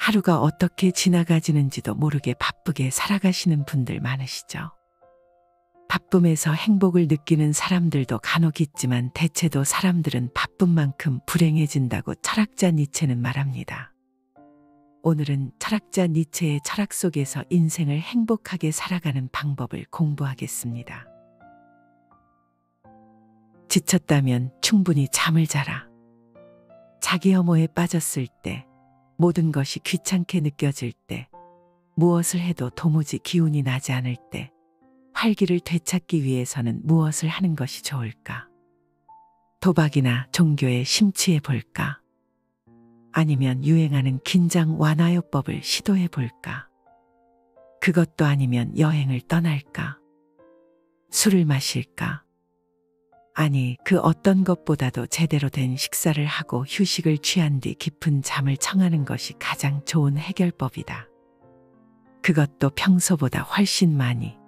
하루가 어떻게 지나가지는지도 모르게 바쁘게 살아가시는 분들 많으시죠. 바쁨에서 행복을 느끼는 사람들도 간혹 있지만 대체도 사람들은 바쁜 만큼 불행해진다고 철학자 니체는 말합니다. 오늘은 철학자 니체의 철학 속에서 인생을 행복하게 살아가는 방법을 공부하겠습니다. 지쳤다면 충분히 잠을 자라. 자기 혐오에 빠졌을 때, 모든 것이 귀찮게 느껴질 때, 무엇을 해도 도무지 기운이 나지 않을 때, 활기를 되찾기 위해서는 무엇을 하는 것이 좋을까? 도박이나 종교에 심취해 볼까? 아니면 유행하는 긴장 완화요법을 시도해 볼까? 그것도 아니면 여행을 떠날까? 술을 마실까? 아니, 그 어떤 것보다도 제대로 된 식사를 하고 휴식을 취한 뒤 깊은 잠을 청하는 것이 가장 좋은 해결법이다. 그것도 평소보다 훨씬 많이.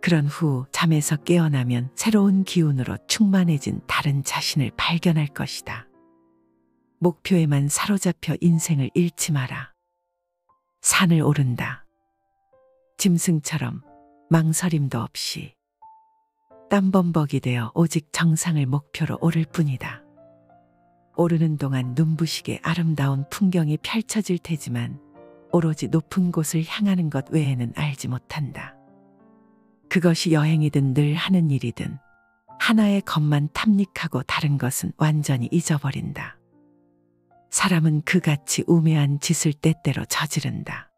그런 후 잠에서 깨어나면 새로운 기운으로 충만해진 다른 자신을 발견할 것이다. 목표에만 사로잡혀 인생을 잃지 마라. 산을 오른다. 짐승처럼 망설임도 없이 땀범벅이 되어 오직 정상을 목표로 오를 뿐이다. 오르는 동안 눈부시게 아름다운 풍경이 펼쳐질 테지만 오로지 높은 곳을 향하는 것 외에는 알지 못한다. 그것이 여행이든 늘 하는 일이든 하나의 것만 탐닉하고 다른 것은 완전히 잊어버린다. 사람은 그같이 우매한 짓을 때때로 저지른다.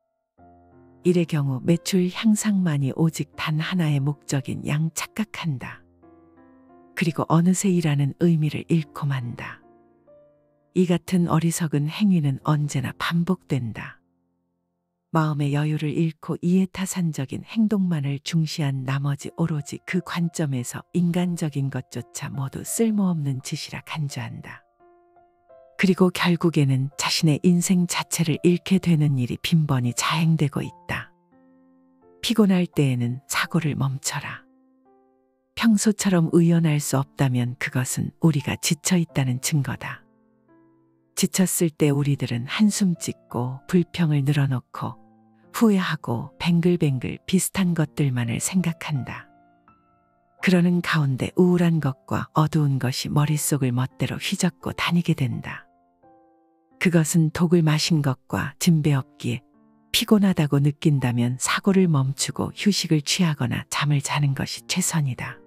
일의 경우 매출 향상만이 오직 단 하나의 목적인 양 착각한다. 그리고 어느새 일하는 의미를 잃고 만다. 이 같은 어리석은 행위는 언제나 반복된다. 마음의 여유를 잃고 이해타산적인 행동만을 중시한 나머지 오로지 그 관점에서 인간적인 것조차 모두 쓸모없는 짓이라 간주한다. 그리고 결국에는 자신의 인생 자체를 잃게 되는 일이 빈번히 자행되고 있다. 피곤할 때에는 사고를 멈춰라. 평소처럼 의연할 수 없다면 그것은 우리가 지쳐 있다는 증거다. 지쳤을 때 우리들은 한숨 짓고 불평을 늘어놓고 후회하고 뱅글뱅글 비슷한 것들만을 생각한다. 그러는 가운데 우울한 것과 어두운 것이 머릿속을 멋대로 휘젓고 다니게 된다. 그것은 독을 마신 것과 진배 없기에 피곤하다고 느낀다면 사고를 멈추고 휴식을 취하거나 잠을 자는 것이 최선이다.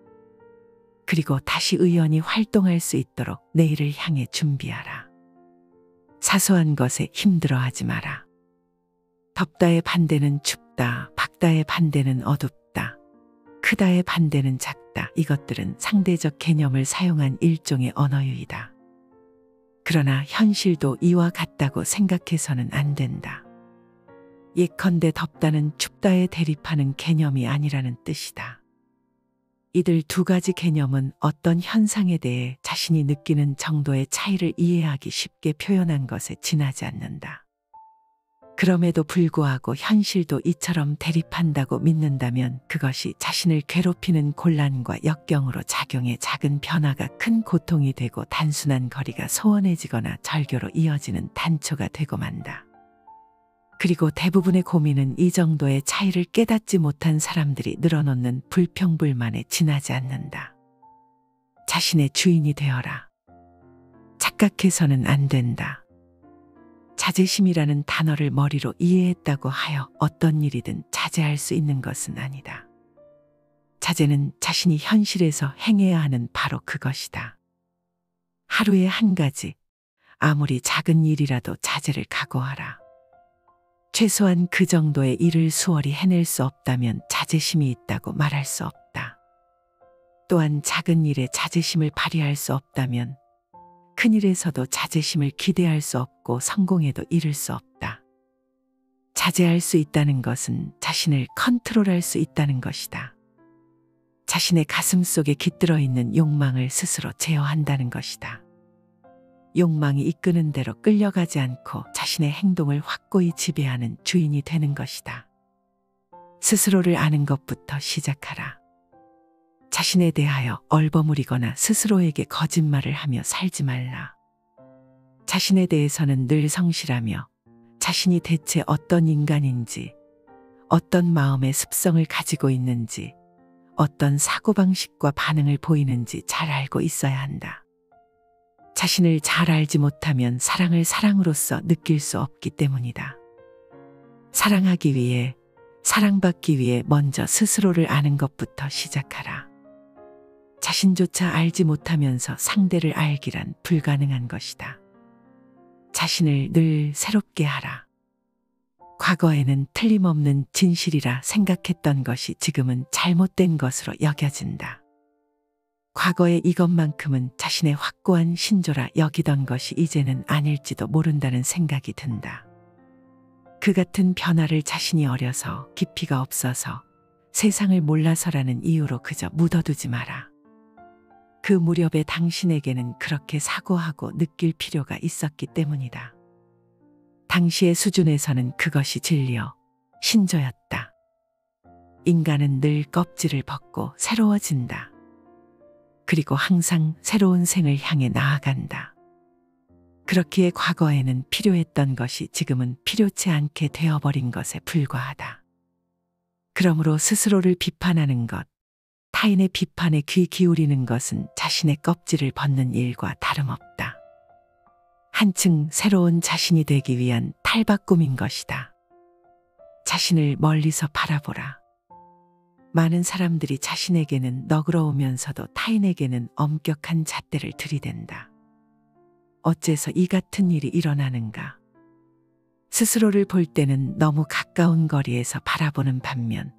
그리고 다시 의연히 활동할 수 있도록 내일을 향해 준비하라. 사소한 것에 힘들어하지 마라. 덥다의 반대는 춥다, 밝다의 반대는 어둡다, 크다의 반대는 작다. 이것들은 상대적 개념을 사용한 일종의 언어유희다. 그러나 현실도 이와 같다고 생각해서는 안 된다. 예컨대 덥다는 춥다에 대립하는 개념이 아니라는 뜻이다. 이들 두 가지 개념은 어떤 현상에 대해 자신이 느끼는 정도의 차이를 이해하기 쉽게 표현한 것에 지나지 않는다. 그럼에도 불구하고 현실도 이처럼 대립한다고 믿는다면 그것이 자신을 괴롭히는 곤란과 역경으로 작용해 작은 변화가 큰 고통이 되고 단순한 거리가 소원해지거나 절교로 이어지는 단초가 되고 만다. 그리고 대부분의 고민은 이 정도의 차이를 깨닫지 못한 사람들이 늘어놓는 불평불만에 지나지 않는다. 자신의 주인이 되어라. 착각해서는 안 된다. 자제심이라는 단어를 머리로 이해했다고 하여 어떤 일이든 자제할 수 있는 것은 아니다. 자제는 자신이 현실에서 행해야 하는 바로 그것이다. 하루에 한 가지, 아무리 작은 일이라도 자제를 각오하라. 최소한 그 정도의 일을 수월히 해낼 수 없다면 자제심이 있다고 말할 수 없다. 또한 작은 일에 자제심을 발휘할 수 없다면 큰 일에서도 자제심을 기대할 수 없고 성공에도 이를 수 없다. 자제할 수 있다는 것은 자신을 컨트롤할 수 있다는 것이다. 자신의 가슴 속에 깃들어 있는 욕망을 스스로 제어한다는 것이다. 욕망이 이끄는 대로 끌려가지 않고 자신의 행동을 확고히 지배하는 주인이 되는 것이다. 스스로를 아는 것부터 시작하라. 자신에 대하여 얼버무리거나 스스로에게 거짓말을 하며 살지 말라. 자신에 대해서는 늘 성실하며 자신이 대체 어떤 인간인지, 어떤 마음의 습성을 가지고 있는지, 어떤 사고방식과 반응을 보이는지 잘 알고 있어야 한다. 자신을 잘 알지 못하면 사랑을 사랑으로서 느낄 수 없기 때문이다. 사랑하기 위해, 사랑받기 위해 먼저 스스로를 아는 것부터 시작하라. 자신조차 알지 못하면서 상대를 알기란 불가능한 것이다. 자신을 늘 새롭게 하라. 과거에는 틀림없는 진실이라 생각했던 것이 지금은 잘못된 것으로 여겨진다. 과거에 이것만큼은 자신의 확고한 신조라 여기던 것이 이제는 아닐지도 모른다는 생각이 든다. 그 같은 변화를 자신이 어려서 깊이가 없어서 세상을 몰라서라는 이유로 그저 묻어두지 마라. 그 무렵에 당신에게는 그렇게 사고하고 느낄 필요가 있었기 때문이다. 당시의 수준에서는 그것이 진리요, 신조였다. 인간은 늘 껍질을 벗고 새로워진다. 그리고 항상 새로운 생을 향해 나아간다. 그렇기에 과거에는 필요했던 것이 지금은 필요치 않게 되어버린 것에 불과하다. 그러므로 스스로를 비판하는 것, 타인의 비판에 귀 기울이는 것은 자신의 껍질을 벗는 일과 다름없다. 한층 새로운 자신이 되기 위한 탈바꿈인 것이다. 자신을 멀리서 바라보라. 많은 사람들이 자신에게는 너그러우면서도 타인에게는 엄격한 잣대를 들이댄다. 어째서 이 같은 일이 일어나는가? 스스로를 볼 때는 너무 가까운 거리에서 바라보는 반면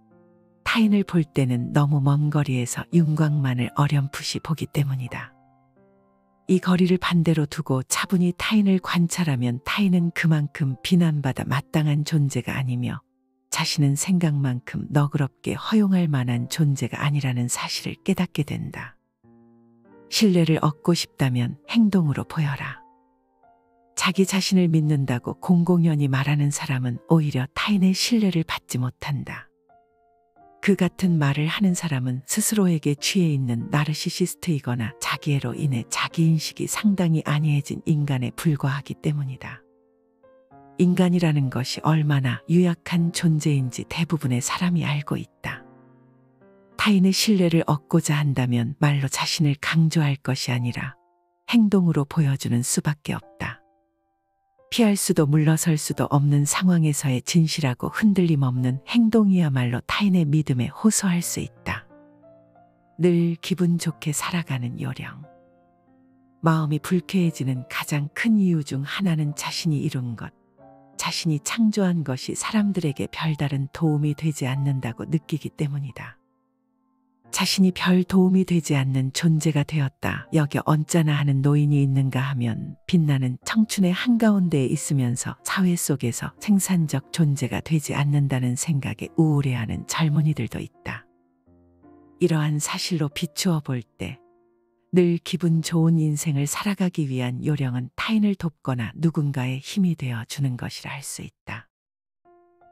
타인을 볼 때는 너무 먼 거리에서 윤곽만을 어렴풋이 보기 때문이다. 이 거리를 반대로 두고 차분히 타인을 관찰하면 타인은 그만큼 비난받아 마땅한 존재가 아니며 자신은 생각만큼 너그럽게 허용할 만한 존재가 아니라는 사실을 깨닫게 된다. 신뢰를 얻고 싶다면 행동으로 보여라. 자기 자신을 믿는다고 공공연히 말하는 사람은 오히려 타인의 신뢰를 받지 못한다. 그 같은 말을 하는 사람은 스스로에게 취해 있는 나르시시스트이거나 자기애로 인해 자기인식이 상당히 안이해진 인간에 불과하기 때문이다. 인간이라는 것이 얼마나 유약한 존재인지 대부분의 사람이 알고 있다. 타인의 신뢰를 얻고자 한다면 말로 자신을 강조할 것이 아니라 행동으로 보여주는 수밖에 없다. 피할 수도 물러설 수도 없는 상황에서의 진실하고 흔들림 없는 행동이야말로 타인의 믿음에 호소할 수 있다. 늘 기분 좋게 살아가는 요령. 마음이 불쾌해지는 가장 큰 이유 중 하나는 자신이 이룬 것, 자신이 창조한 것이 사람들에게 별다른 도움이 되지 않는다고 느끼기 때문이다. 자신이 별 도움이 되지 않는 존재가 되었다 여겨 언짢아 하는 노인이 있는가 하면 빛나는 청춘의 한가운데에 있으면서 사회 속에서 생산적 존재가 되지 않는다는 생각에 우울해하는 젊은이들도 있다. 이러한 사실로 비추어 볼 때 늘 기분 좋은 인생을 살아가기 위한 요령은 타인을 돕거나 누군가의 힘이 되어 주는 것이라 할 수 있다.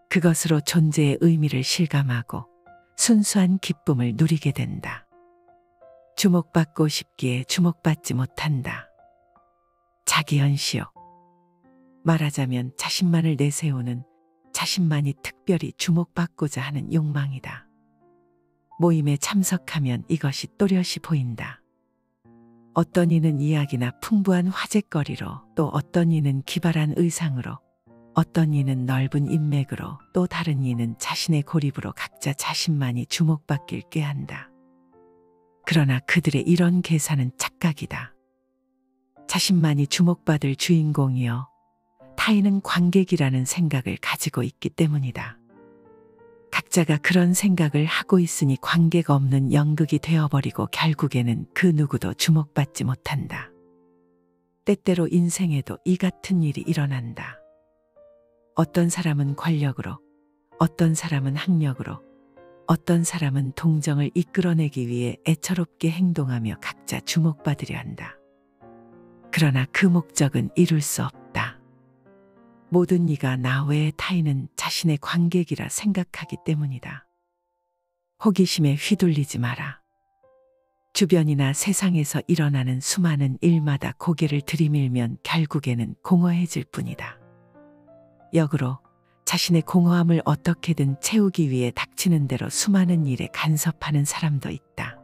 그것으로 존재의 의미를 실감하고 순수한 기쁨을 누리게 된다. 주목받고 싶기에 주목받지 못한다. 자기현시욕. 말하자면 자신만을 내세우는, 자신만이 특별히 주목받고자 하는 욕망이다. 모임에 참석하면 이것이 또렷이 보인다. 어떤 이는 이야기나 풍부한 화제거리로, 또 어떤 이는 기발한 의상으로, 어떤 이는 넓은 인맥으로, 또 다른 이는 자신의 고립으로 각자 자신만이 주목받길 꾀한다. 그러나 그들의 이런 계산은 착각이다. 자신만이 주목받을 주인공이요, 타인은 관객이라는 생각을 가지고 있기 때문이다. 각자가 그런 생각을 하고 있으니 관계가 없는 연극이 되어버리고 결국에는 그 누구도 주목받지 못한다. 때때로 인생에도 이 같은 일이 일어난다. 어떤 사람은 권력으로, 어떤 사람은 학력으로, 어떤 사람은 동정을 이끌어내기 위해 애처롭게 행동하며 각자 주목받으려 한다. 그러나 그 목적은 이룰 수 없다. 모든 이가 나 외의 타인은 자신의 관객이라 생각하기 때문이다. 호기심에 휘둘리지 마라. 주변이나 세상에서 일어나는 수많은 일마다 고개를 들이밀면 결국에는 공허해질 뿐이다. 역으로 자신의 공허함을 어떻게든 채우기 위해 닥치는 대로 수많은 일에 간섭하는 사람도 있다.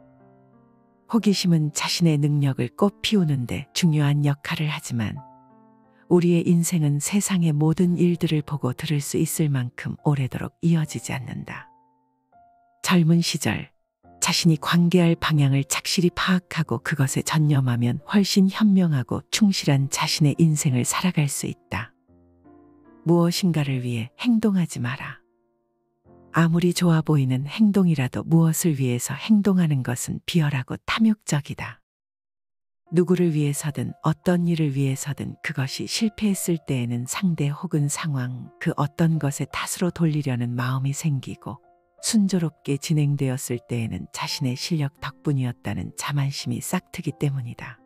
호기심은 자신의 능력을 꽃 피우는데 중요한 역할을 하지만 우리의 인생은 세상의 모든 일들을 보고 들을 수 있을 만큼 오래도록 이어지지 않는다. 젊은 시절 자신이 관계할 방향을 착실히 파악하고 그것에 전념하면 훨씬 현명하고 충실한 자신의 인생을 살아갈 수 있다. 무엇인가를 위해 행동하지 마라. 아무리 좋아 보이는 행동이라도 무엇을 위해서 행동하는 것은 비열하고 탐욕적이다. 누구를 위해서든 어떤 일을 위해서든 그것이 실패했을 때에는 상대 혹은 상황 그 어떤 것에 탓으로 돌리려는 마음이 생기고 순조롭게 진행되었을 때에는 자신의 실력 덕분이었다는 자만심이 싹트기 때문이다.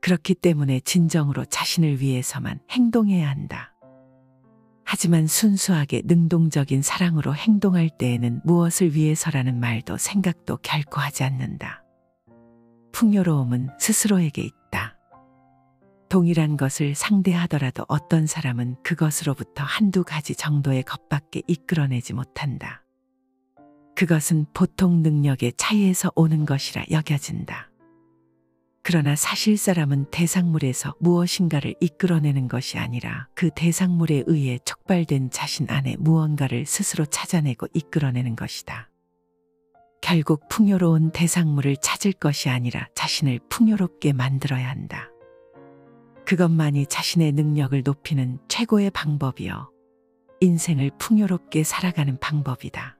그렇기 때문에 진정으로 자신을 위해서만 행동해야 한다. 하지만 순수하게 능동적인 사랑으로 행동할 때에는 무엇을 위해서라는 말도 생각도 결코 하지 않는다. 풍요로움은 스스로에게 있다. 동일한 것을 상대하더라도 어떤 사람은 그것으로부터 한두 가지 정도의 것밖에 이끌어내지 못한다. 그것은 보통 능력의 차이에서 오는 것이라 여겨진다. 그러나 사실 사람은 대상물에서 무엇인가를 이끌어내는 것이 아니라 그 대상물에 의해 촉발된 자신 안에 무언가를 스스로 찾아내고 이끌어내는 것이다. 결국 풍요로운 대상물을 찾을 것이 아니라 자신을 풍요롭게 만들어야 한다. 그것만이 자신의 능력을 높이는 최고의 방법이요. 인생을 풍요롭게 살아가는 방법이다.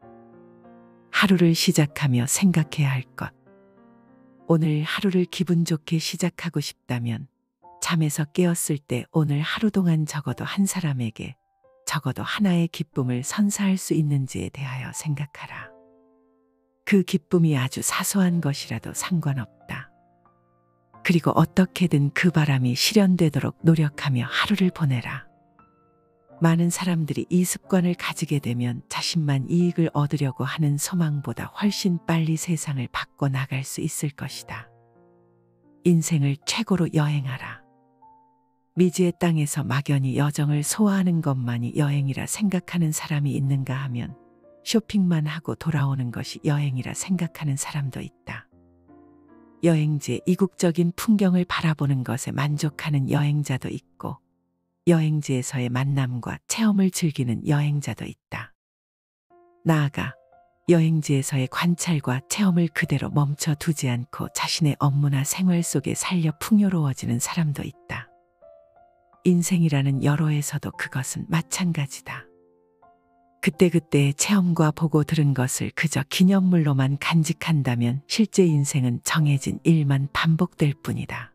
하루를 시작하며 생각해야 할 것. 오늘 하루를 기분 좋게 시작하고 싶다면 잠에서 깨었을 때 오늘 하루 동안 적어도 한 사람에게 적어도 하나의 기쁨을 선사할 수 있는지에 대하여 생각하라. 그 기쁨이 아주 사소한 것이라도 상관없다. 그리고 어떻게든 그 바람이 실현되도록 노력하며 하루를 보내라. 많은 사람들이 이 습관을 가지게 되면 자신만 이익을 얻으려고 하는 소망보다 훨씬 빨리 세상을 바꿔 나갈 수 있을 것이다. 인생을 최고로 여행하라. 미지의 땅에서 막연히 여정을 소화하는 것만이 여행이라 생각하는 사람이 있는가 하면 쇼핑만 하고 돌아오는 것이 여행이라 생각하는 사람도 있다. 여행지의 이국적인 풍경을 바라보는 것에 만족하는 여행자도 있고 여행지에서의 만남과 체험을 즐기는 여행자도 있다. 나아가 여행지에서의 관찰과 체험을 그대로 멈춰 두지 않고 자신의 업무나 생활 속에 살려 풍요로워지는 사람도 있다. 인생이라는 여로에서도 그것은 마찬가지다. 그때그때의 체험과 보고 들은 것을 그저 기념물로만 간직한다면 실제 인생은 정해진 일만 반복될 뿐이다.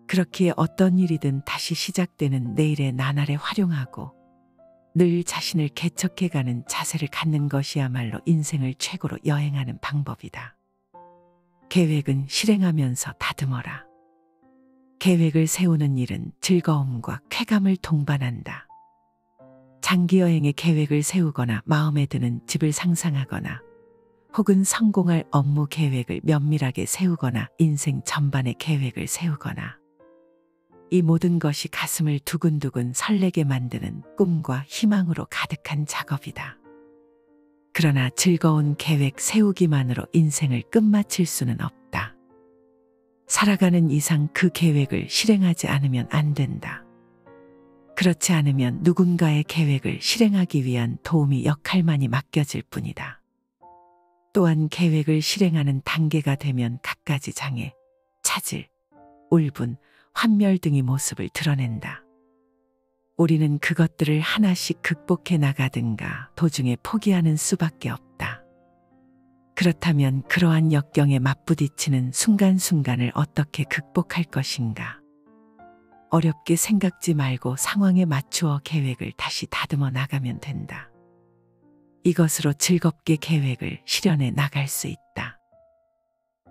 그렇기에 어떤 일이든 다시 시작되는 내일의 나날에 활용하고 늘 자신을 개척해가는 자세를 갖는 것이야말로 인생을 최고로 여행하는 방법이다. 계획은 실행하면서 다듬어라. 계획을 세우는 일은 즐거움과 쾌감을 동반한다. 장기 여행의 계획을 세우거나 마음에 드는 집을 상상하거나 혹은 성공할 업무 계획을 면밀하게 세우거나 인생 전반의 계획을 세우거나 이 모든 것이 가슴을 두근두근 설레게 만드는 꿈과 희망으로 가득한 작업이다. 그러나 즐거운 계획 세우기만으로 인생을 끝마칠 수는 없다. 살아가는 이상 그 계획을 실행하지 않으면 안 된다. 그렇지 않으면 누군가의 계획을 실행하기 위한 도우미 역할만이 맡겨질 뿐이다. 또한 계획을 실행하는 단계가 되면 갖가지 장애, 차질, 울분, 환멸 등의 모습을 드러낸다. 우리는 그것들을 하나씩 극복해 나가든가 도중에 포기하는 수밖에 없다. 그렇다면 그러한 역경에 맞부딪히는 순간순간을 어떻게 극복할 것인가? 어렵게 생각지 말고 상황에 맞추어 계획을 다시 다듬어 나가면 된다. 이것으로 즐겁게 계획을 실현해 나갈 수 있다.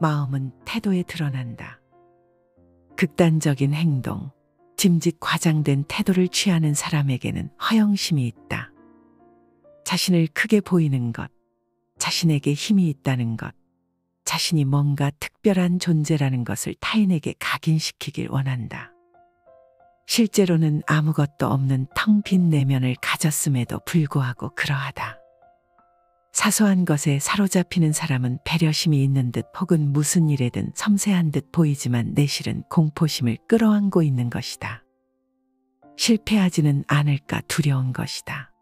마음은 태도에 드러난다. 극단적인 행동, 짐짓 과장된 태도를 취하는 사람에게는 허영심이 있다. 자신을 크게 보이는 것, 자신에게 힘이 있다는 것, 자신이 뭔가 특별한 존재라는 것을 타인에게 각인시키길 원한다. 실제로는 아무것도 없는 텅 빈 내면을 가졌음에도 불구하고 그러하다. 사소한 것에 사로잡히는 사람은 배려심이 있는 듯 혹은 무슨 일에든 섬세한 듯 보이지만 내실은 공포심을 끌어안고 있는 것이다. 실패하지는 않을까 두려운 것이다.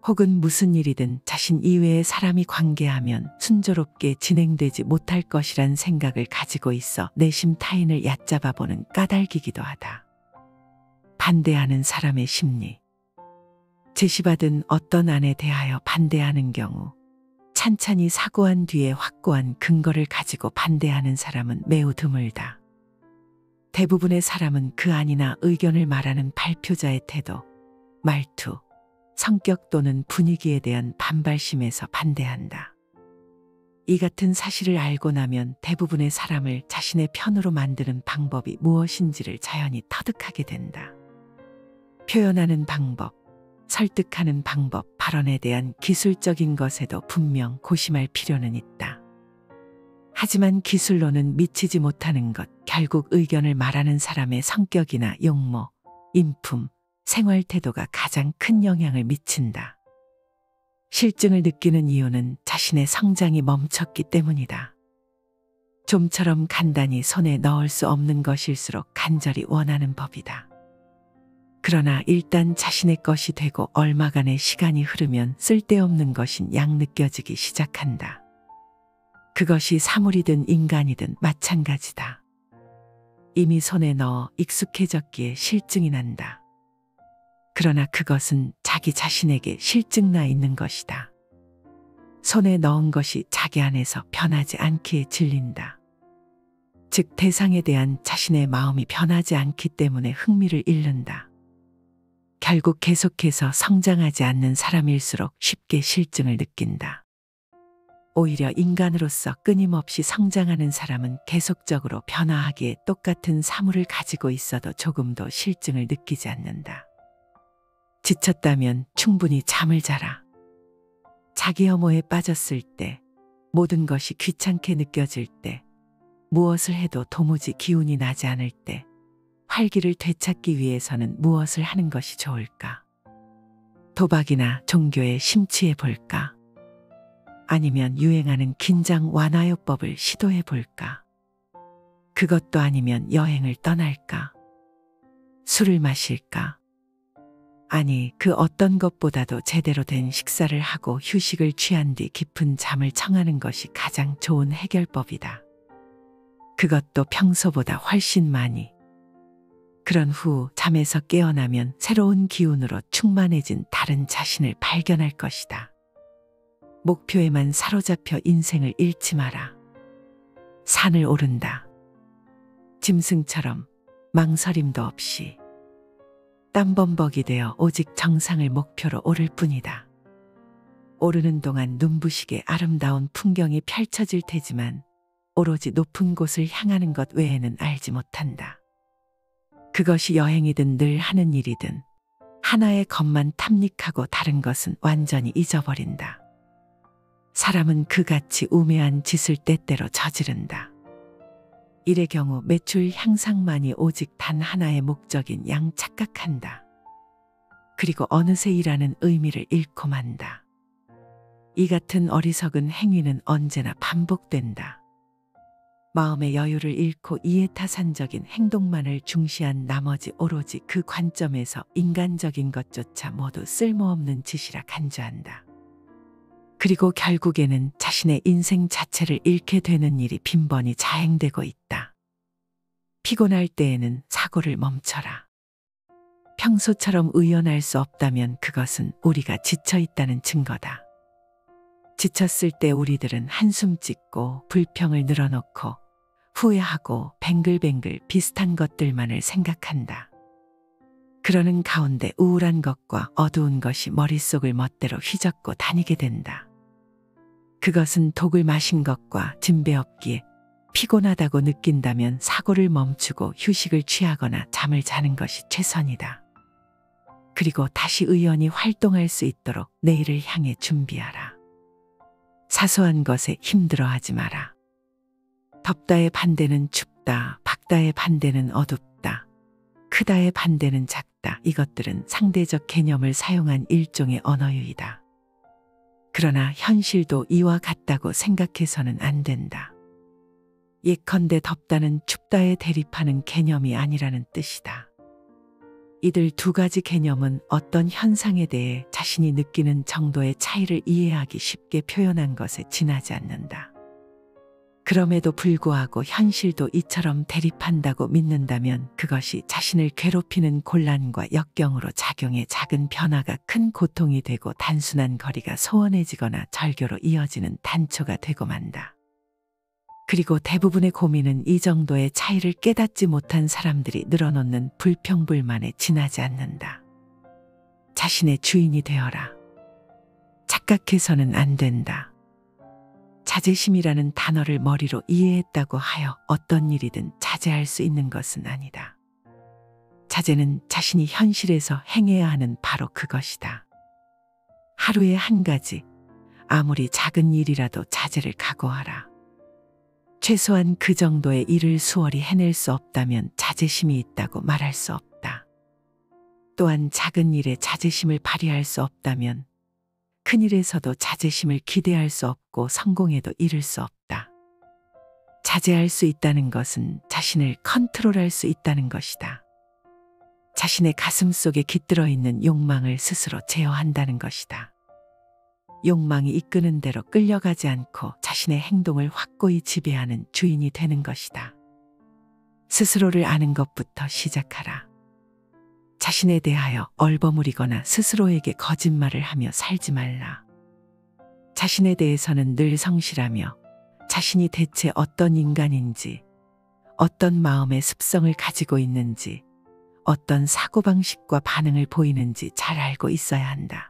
혹은 무슨 일이든 자신 이외의 사람이 관계하면 순조롭게 진행되지 못할 것이란 생각을 가지고 있어 내심 타인을 얕잡아보는 까닭이기도 하다. 반대하는 사람의 심리. 제시받은 어떤 안에 대하여 반대하는 경우 찬찬히 사고한 뒤에 확고한 근거를 가지고 반대하는 사람은 매우 드물다. 대부분의 사람은 그 안이나 의견을 말하는 발표자의 태도, 말투, 성격 또는 분위기에 대한 반발심에서 반대한다. 이 같은 사실을 알고 나면 대부분의 사람을 자신의 편으로 만드는 방법이 무엇인지를 자연히 터득하게 된다. 표현하는 방법, 설득하는 방법, 발언에 대한 기술적인 것에도 분명 고심할 필요는 있다. 하지만 기술로는 미치지 못하는 것, 결국 의견을 말하는 사람의 성격이나 용모, 인품, 생활 태도가 가장 큰 영향을 미친다. 실증을 느끼는 이유는 자신의 성장이 멈췄기 때문이다. 좀처럼 간단히 손에 넣을 수 없는 것일수록 간절히 원하는 법이다. 그러나 일단 자신의 것이 되고 얼마간의 시간이 흐르면 쓸데없는 것인 양 느껴지기 시작한다. 그것이 사물이든 인간이든 마찬가지다. 이미 손에 넣어 익숙해졌기에 실증이 난다. 그러나 그것은 자기 자신에게 실증나 있는 것이다. 손에 넣은 것이 자기 안에서 변하지 않기에 질린다. 즉 대상에 대한 자신의 마음이 변하지 않기 때문에 흥미를 잃는다. 결국 계속해서 성장하지 않는 사람일수록 쉽게 실증을 느낀다. 오히려 인간으로서 끊임없이 성장하는 사람은 계속적으로 변화하기에 똑같은 사물을 가지고 있어도 조금도 실증을 느끼지 않는다. 지쳤다면 충분히 잠을 자라. 자기 혐오에 빠졌을 때, 모든 것이 귀찮게 느껴질 때, 무엇을 해도 도무지 기운이 나지 않을 때, 활기를 되찾기 위해서는 무엇을 하는 것이 좋을까? 도박이나 종교에 심취해 볼까? 아니면 유행하는 긴장 완화요법을 시도해 볼까? 그것도 아니면 여행을 떠날까? 술을 마실까? 아니, 그 어떤 것보다도 제대로 된 식사를 하고 휴식을 취한 뒤 깊은 잠을 청하는 것이 가장 좋은 해결법이다. 그것도 평소보다 훨씬 많이. 그런 후 잠에서 깨어나면 새로운 기운으로 충만해진 다른 자신을 발견할 것이다. 목표에만 사로잡혀 인생을 잃지 마라. 산을 오른다. 짐승처럼 망설임도 없이 땀범벅이 되어 오직 정상을 목표로 오를 뿐이다. 오르는 동안 눈부시게 아름다운 풍경이 펼쳐질 테지만 오로지 높은 곳을 향하는 것 외에는 알지 못한다. 그것이 여행이든 늘 하는 일이든 하나의 것만 탐닉하고 다른 것은 완전히 잊어버린다. 사람은 그같이 우매한 짓을 때때로 저지른다. 일의 경우 매출 향상만이 오직 단 하나의 목적인 양 착각한다. 그리고 어느새 일하는 의미를 잃고 만다. 이 같은 어리석은 행위는 언제나 반복된다. 마음의 여유를 잃고 이해타산적인 행동만을 중시한 나머지 오로지 그 관점에서 인간적인 것조차 모두 쓸모없는 짓이라 간주한다. 그리고 결국에는 자신의 인생 자체를 잃게 되는 일이 빈번히 자행되고 있다. 피곤할 때에는 사고를 멈춰라. 평소처럼 의연할 수 없다면 그것은 우리가 지쳐 있다는 증거다. 지쳤을 때 우리들은 한숨 짓고 불평을 늘어놓고 후회하고 뱅글뱅글 비슷한 것들만을 생각한다. 그러는 가운데 우울한 것과 어두운 것이 머릿속을 멋대로 휘젓고 다니게 된다. 그것은 독을 마신 것과 진배 없기에 피곤하다고 느낀다면 사고를 멈추고 휴식을 취하거나 잠을 자는 것이 최선이다. 그리고 다시 의연히 활동할 수 있도록 내일을 향해 준비하라. 사소한 것에 힘들어하지 마라. 덥다의 반대는 춥다, 밝다의 반대는 어둡다. 크다의 반대는 작다. 이것들은 상대적 개념을 사용한 일종의 언어유희다. 그러나 현실도 이와 같다고 생각해서는 안 된다. 예컨대 덥다는 춥다에 대립하는 개념이 아니라는 뜻이다. 이들 두 가지 개념은 어떤 현상에 대해 자신이 느끼는 정도의 차이를 이해하기 쉽게 표현한 것에 지나지 않는다. 그럼에도 불구하고 현실도 이처럼 대립한다고 믿는다면 그것이 자신을 괴롭히는 곤란과 역경으로 작용해 작은 변화가 큰 고통이 되고 단순한 거리가 소원해지거나 절교로 이어지는 단초가 되고 만다. 그리고 대부분의 고민은 이 정도의 차이를 깨닫지 못한 사람들이 늘어놓는 불평불만에 지나지 않는다. 자신의 주인이 되어라. 착각해서는 안 된다. 자제심이라는 단어를 머리로 이해했다고 하여 어떤 일이든 자제할 수 있는 것은 아니다. 자제는 자신이 현실에서 행해야 하는 바로 그것이다. 하루에 한 가지, 아무리 작은 일이라도 자제를 각오하라. 최소한 그 정도의 일을 수월히 해낼 수 없다면 자제심이 있다고 말할 수 없다. 또한 작은 일에 자제심을 발휘할 수 없다면 큰 일에서도 자제심을 기대할 수 없고 성공에도 이를 수 없다. 자제할 수 있다는 것은 자신을 컨트롤할 수 있다는 것이다. 자신의 가슴 속에 깃들어 있는 욕망을 스스로 제어한다는 것이다. 욕망이 이끄는 대로 끌려가지 않고 자신의 행동을 확고히 지배하는 주인이 되는 것이다. 스스로를 아는 것부터 시작하라. 자신에 대하여 얼버무리거나 스스로에게 거짓말을 하며 살지 말라. 자신에 대해서는 늘 성실하며 자신이 대체 어떤 인간인지, 어떤 마음의 습성을 가지고 있는지, 어떤 사고방식과 반응을 보이는지 잘 알고 있어야 한다.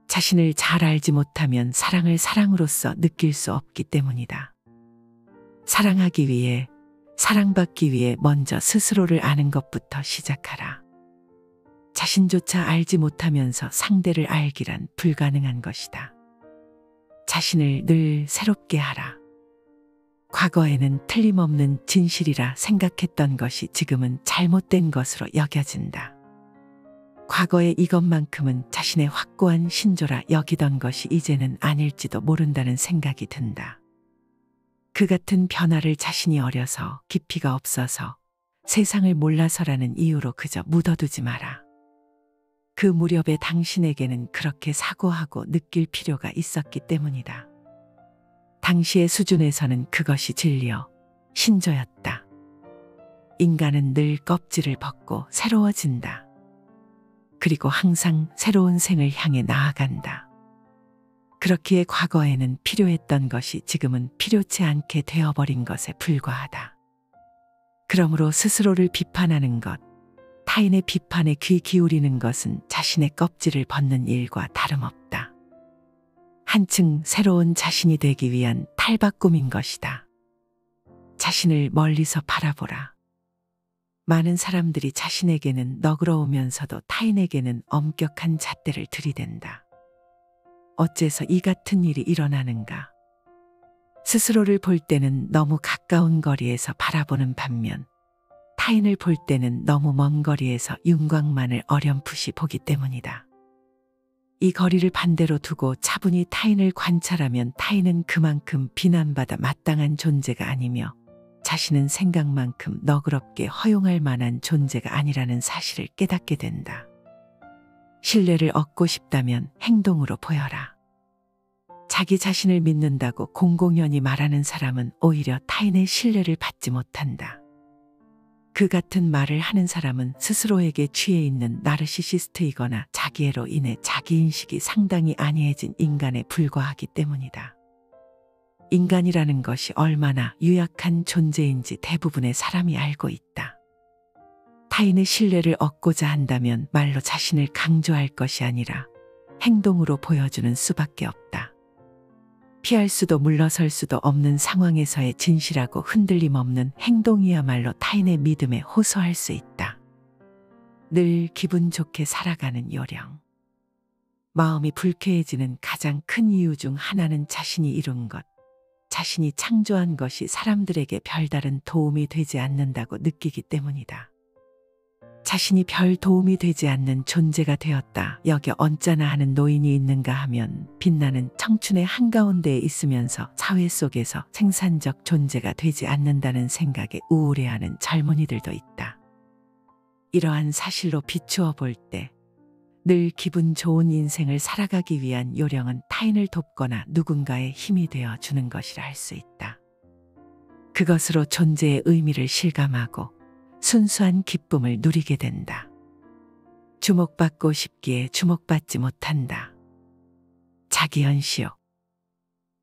자신을 잘 알지 못하면 사랑을 사랑으로서 느낄 수 없기 때문이다. 사랑하기 위해, 사랑받기 위해 먼저 스스로를 아는 것부터 시작하라. 자신조차 알지 못하면서 상대를 알기란 불가능한 것이다. 자신을 늘 새롭게 하라. 과거에는 틀림없는 진실이라 생각했던 것이 지금은 잘못된 것으로 여겨진다. 과거에 이것만큼은 자신의 확고한 신조라 여기던 것이 이제는 아닐지도 모른다는 생각이 든다. 그 같은 변화를 자신이 어려서 깊이가 없어서 세상을 몰라서라는 이유로 그저 묻어두지 마라. 그 무렵에 당신에게는 그렇게 사고하고 느낄 필요가 있었기 때문이다. 당시의 수준에서는 그것이 진리요, 신조였다. 인간은 늘 껍질을 벗고 새로워진다. 그리고 항상 새로운 생을 향해 나아간다. 그렇기에 과거에는 필요했던 것이 지금은 필요치 않게 되어버린 것에 불과하다. 그러므로 스스로를 비판하는 것, 타인의 비판에 귀 기울이는 것은 자신의 껍질을 벗는 일과 다름없다. 한층 새로운 자신이 되기 위한 탈바꿈인 것이다. 자신을 멀리서 바라보라. 많은 사람들이 자신에게는 너그러우면서도 타인에게는 엄격한 잣대를 들이댄다. 어째서 이 같은 일이 일어나는가? 스스로를 볼 때는 너무 가까운 거리에서 바라보는 반면 타인을 볼 때는 너무 먼 거리에서 윤곽만을 어렴풋이 보기 때문이다. 이 거리를 반대로 두고 차분히 타인을 관찰하면 타인은 그만큼 비난받아 마땅한 존재가 아니며 자신은 생각만큼 너그럽게 허용할 만한 존재가 아니라는 사실을 깨닫게 된다. 신뢰를 얻고 싶다면 행동으로 보여라. 자기 자신을 믿는다고 공공연히 말하는 사람은 오히려 타인의 신뢰를 받지 못한다. 그 같은 말을 하는 사람은 스스로에게 취해 있는 나르시시스트이거나 자기애로 인해 자기인식이 상당히 안이해진 인간에 불과하기 때문이다. 인간이라는 것이 얼마나 유약한 존재인지 대부분의 사람이 알고 있다. 타인의 신뢰를 얻고자 한다면 말로 자신을 강조할 것이 아니라 행동으로 보여주는 수밖에 없다. 피할 수도 물러설 수도 없는 상황에서의 진실하고 흔들림 없는 행동이야말로 타인의 믿음에 호소할 수 있다. 늘 기분 좋게 살아가는 요령. 마음이 불쾌해지는 가장 큰 이유 중 하나는 자신이 이룬 것, 자신이 창조한 것이 사람들에게 별다른 도움이 되지 않는다고 느끼기 때문이다. 자신이 별 도움이 되지 않는 존재가 되었다 여겨 언짢아 하는 노인이 있는가 하면 빛나는 청춘의 한가운데에 있으면서 사회 속에서 생산적 존재가 되지 않는다는 생각에 우울해하는 젊은이들도 있다. 이러한 사실로 비추어 볼 때 늘 기분 좋은 인생을 살아가기 위한 요령은 타인을 돕거나 누군가의 힘이 되어 주는 것이라 할 수 있다. 그것으로 존재의 의미를 실감하고 순수한 기쁨을 누리게 된다. 주목받고 싶기에 주목받지 못한다. 자기현시욕.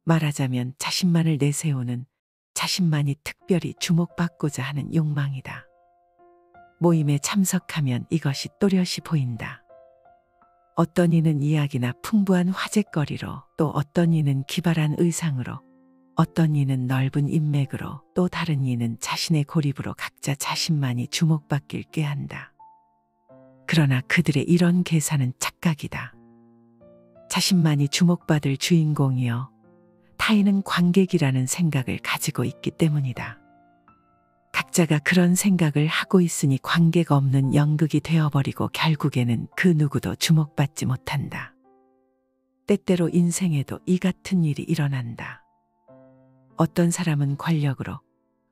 말하자면 자신만을 내세우는, 자신만이 특별히 주목받고자 하는 욕망이다. 모임에 참석하면 이것이 또렷이 보인다. 어떤 이는 이야기나 풍부한 화제거리로, 또 어떤 이는 기발한 의상으로, 어떤 이는 넓은 인맥으로, 또 다른 이는 자신의 고립으로 각자 자신만이 주목받길 꾀한다. 그러나 그들의 이런 계산은 착각이다. 자신만이 주목받을 주인공이여 타인은 관객이라는 생각을 가지고 있기 때문이다. 각자가 그런 생각을 하고 있으니 관계가 없는 연극이 되어버리고 결국에는 그 누구도 주목받지 못한다. 때때로 인생에도 이 같은 일이 일어난다. 어떤 사람은 권력으로,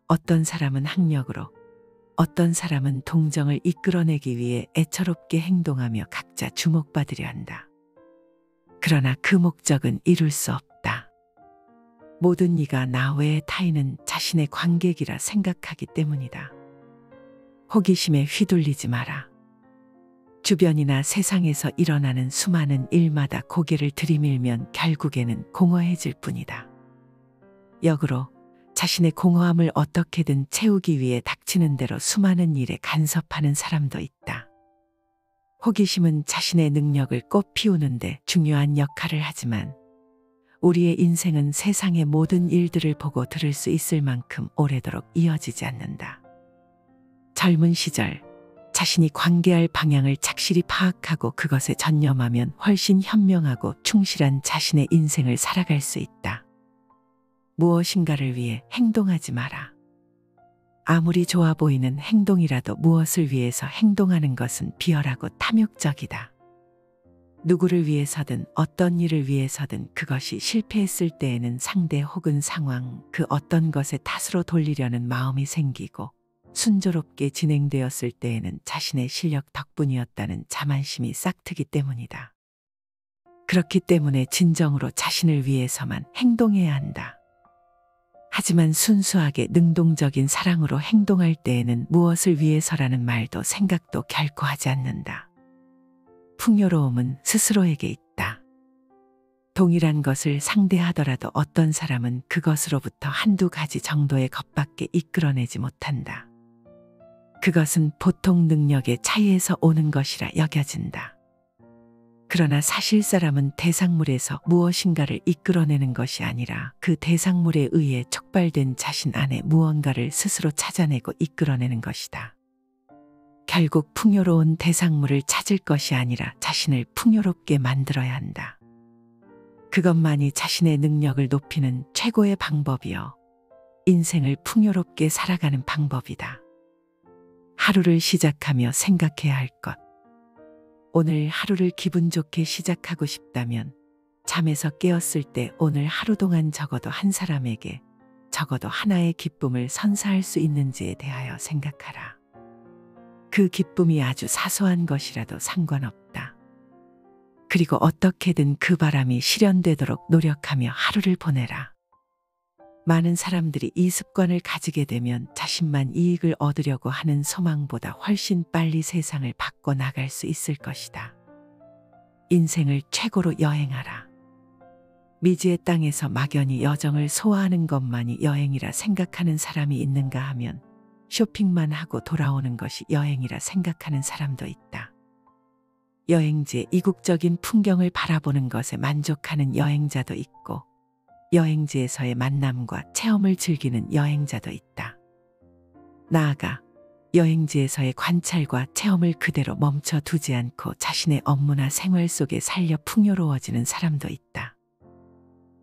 어떤 사람은 학력으로, 어떤 사람은 동정을 이끌어내기 위해 애처롭게 행동하며 각자 주목받으려 한다. 그러나 그 목적은 이룰 수 없다. 모든 이가 나 외의 타인은 자신의 관객이라 생각하기 때문이다. 호기심에 휘둘리지 마라. 주변이나 세상에서 일어나는 수많은 일마다 고개를 들이밀면 결국에는 공허해질 뿐이다. 역으로 자신의 공허함을 어떻게든 채우기 위해 닥치는 대로 수많은 일에 간섭하는 사람도 있다. 호기심은 자신의 능력을 꽃 피우는데 중요한 역할을 하지만 우리의 인생은 세상의 모든 일들을 보고 들을 수 있을 만큼 오래도록 이어지지 않는다. 젊은 시절 자신이 관계할 방향을 착실히 파악하고 그것에 전념하면 훨씬 현명하고 충실한 자신의 인생을 살아갈 수 있다. 무엇인가를 위해 행동하지 마라. 아무리 좋아 보이는 행동이라도 무엇을 위해서 행동하는 것은 비열하고 탐욕적이다. 누구를 위해서든 어떤 일을 위해서든 그것이 실패했을 때에는 상대 혹은 상황 그 어떤 것의 탓으로 돌리려는 마음이 생기고 순조롭게 진행되었을 때에는 자신의 실력 덕분이었다는 자만심이 싹트기 때문이다. 그렇기 때문에 진정으로 자신을 위해서만 행동해야 한다. 하지만 순수하게 능동적인 사랑으로 행동할 때에는 무엇을 위해서라는 말도 생각도 결코 하지 않는다. 풍요로움은 스스로에게 있다. 동일한 것을 상대하더라도 어떤 사람은 그것으로부터 한두 가지 정도의 것밖에 이끌어내지 못한다. 그것은 보통 능력의 차이에서 오는 것이라 여겨진다. 그러나 사실 사람은 대상물에서 무엇인가를 이끌어내는 것이 아니라 그 대상물에 의해 촉발된 자신 안에 무언가를 스스로 찾아내고 이끌어내는 것이다. 결국 풍요로운 대상물을 찾을 것이 아니라 자신을 풍요롭게 만들어야 한다. 그것만이 자신의 능력을 높이는 최고의 방법이요. 인생을 풍요롭게 살아가는 방법이다. 하루를 시작하며 생각해야 할 것. 오늘 하루를 기분 좋게 시작하고 싶다면 잠에서 깨었을 때 오늘 하루 동안 적어도 한 사람에게 적어도 하나의 기쁨을 선사할 수 있는지에 대하여 생각하라. 그 기쁨이 아주 사소한 것이라도 상관없다. 그리고 어떻게든 그 바람이 실현되도록 노력하며 하루를 보내라. 많은 사람들이 이 습관을 가지게 되면 자신만 이익을 얻으려고 하는 소망보다 훨씬 빨리 세상을 바꿔 나갈 수 있을 것이다. 인생을 최고로 여행하라. 미지의 땅에서 막연히 여정을 소화하는 것만이 여행이라 생각하는 사람이 있는가 하면 쇼핑만 하고 돌아오는 것이 여행이라 생각하는 사람도 있다. 여행지의 이국적인 풍경을 바라보는 것에 만족하는 여행자도 있고 여행지에서의 만남과 체험을 즐기는 여행자도 있다. 나아가 여행지에서의 관찰과 체험을 그대로 멈춰두지 않고 자신의 업무나 생활 속에 살려 풍요로워지는 사람도 있다.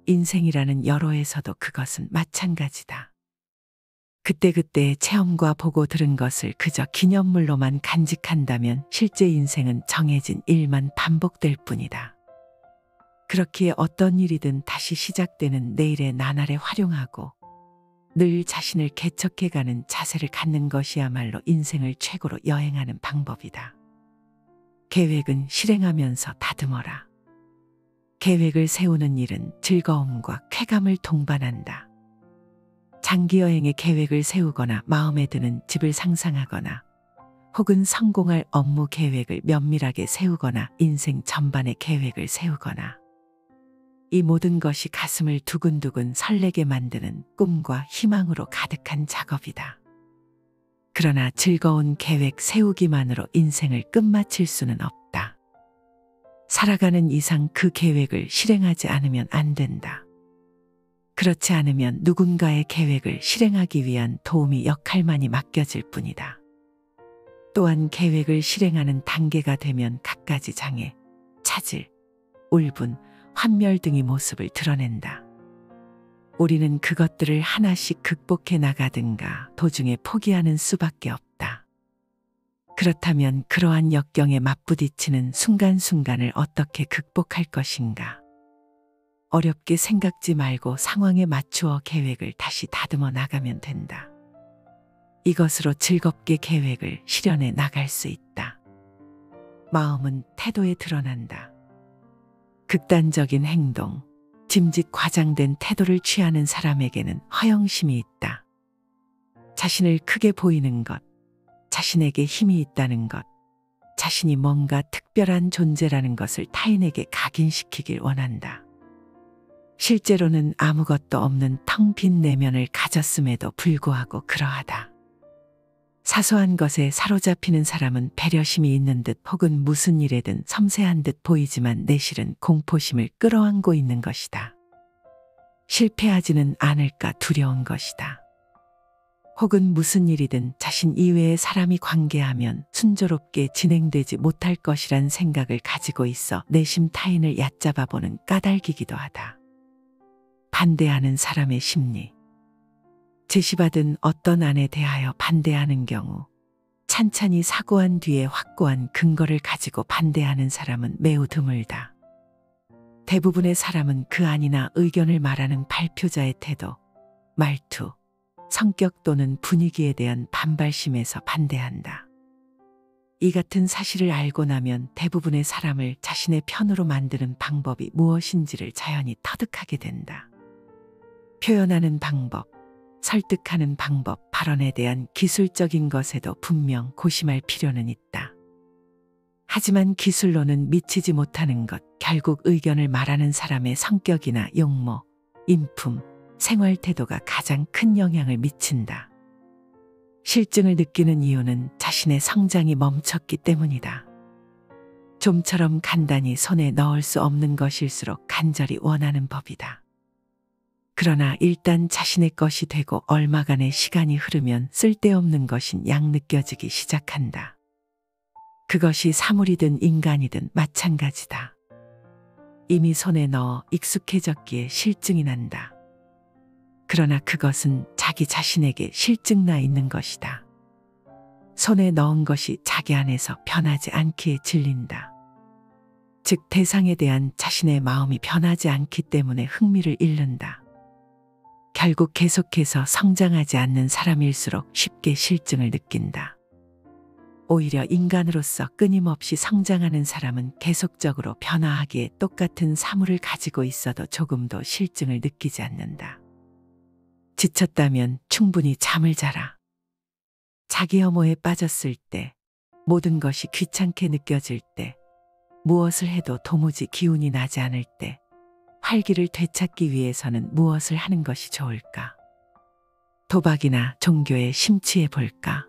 인생이라는 여로에서도 그것은 마찬가지다. 그때그때 체험과 보고 들은 것을 그저 기념물로만 간직한다면 실제 인생은 정해진 일만 반복될 뿐이다. 그렇기에 어떤 일이든 다시 시작되는 내일의 나날에 활용하고 늘 자신을 개척해가는 자세를 갖는 것이야말로 인생을 최고로 여행하는 방법이다. 계획은 실행하면서 다듬어라. 계획을 세우는 일은 즐거움과 쾌감을 동반한다. 장기 여행의 계획을 세우거나 마음에 드는 집을 상상하거나 혹은 성공할 업무 계획을 면밀하게 세우거나 인생 전반의 계획을 세우거나 이 모든 것이 가슴을 두근두근 설레게 만드는 꿈과 희망으로 가득한 작업이다. 그러나 즐거운 계획 세우기만으로 인생을 끝마칠 수는 없다. 살아가는 이상 그 계획을 실행하지 않으면 안 된다. 그렇지 않으면 누군가의 계획을 실행하기 위한 도우미 역할만이 맡겨질 뿐이다. 또한 계획을 실행하는 단계가 되면 갖가지 장애, 차질, 울분, 환멸 등의 모습을 드러낸다. 우리는 그것들을 하나씩 극복해 나가든가 도중에 포기하는 수밖에 없다. 그렇다면 그러한 역경에 맞부딪히는 순간순간을 어떻게 극복할 것인가? 어렵게 생각지 말고 상황에 맞추어 계획을 다시 다듬어 나가면 된다. 이것으로 즐겁게 계획을 실현해 나갈 수 있다. 마음은 태도에 드러난다. 극단적인 행동, 짐짓 과장된 태도를 취하는 사람에게는 허영심이 있다. 자신을 크게 보이는 것, 자신에게 힘이 있다는 것, 자신이 뭔가 특별한 존재라는 것을 타인에게 각인시키길 원한다. 실제로는 아무것도 없는 텅 빈 내면을 가졌음에도 불구하고 그러하다. 사소한 것에 사로잡히는 사람은 배려심이 있는 듯 혹은 무슨 일에든 섬세한 듯 보이지만 내실은 공포심을 끌어안고 있는 것이다. 실패하지는 않을까 두려운 것이다. 혹은 무슨 일이든 자신 이외의 사람이 관계하면 순조롭게 진행되지 못할 것이란 생각을 가지고 있어 내심 타인을 얕잡아보는 까닭이기도 하다. 반대하는 사람의 심리. 제시받은 어떤 안에 대하여 반대하는 경우 찬찬히 사고한 뒤에 확고한 근거를 가지고 반대하는 사람은 매우 드물다. 대부분의 사람은 그 안이나 의견을 말하는 발표자의 태도, 말투, 성격 또는 분위기에 대한 반발심에서 반대한다. 이 같은 사실을 알고 나면 대부분의 사람을 자신의 편으로 만드는 방법이 무엇인지를 자연히 터득하게 된다. 표현하는 방법, 설득하는 방법, 발언에 대한 기술적인 것에도 분명 고심할 필요는 있다. 하지만 기술로는 미치지 못하는 것, 결국 의견을 말하는 사람의 성격이나 용모, 인품, 생활 태도가 가장 큰 영향을 미친다. 실증을 느끼는 이유는 자신의 성장이 멈췄기 때문이다. 좀처럼 간단히 손에 넣을 수 없는 것일수록 간절히 원하는 법이다. 그러나 일단 자신의 것이 되고 얼마간의 시간이 흐르면 쓸데없는 것인 양 느껴지기 시작한다. 그것이 사물이든 인간이든 마찬가지다. 이미 손에 넣어 익숙해졌기에 실증이 난다. 그러나 그것은 자기 자신에게 실증나 있는 것이다. 손에 넣은 것이 자기 안에서 변하지 않기에 질린다. 즉 대상에 대한 자신의 마음이 변하지 않기 때문에 흥미를 잃는다. 결국 계속해서 성장하지 않는 사람일수록 쉽게 실증을 느낀다. 오히려 인간으로서 끊임없이 성장하는 사람은 계속적으로 변화하기에 똑같은 사물을 가지고 있어도 조금도 실증을 느끼지 않는다. 지쳤다면 충분히 잠을 자라. 자기 혐오에 빠졌을 때, 모든 것이 귀찮게 느껴질 때, 무엇을 해도 도무지 기운이 나지 않을 때, 활기를 되찾기 위해서는 무엇을 하는 것이 좋을까? 도박이나 종교에 심취해 볼까?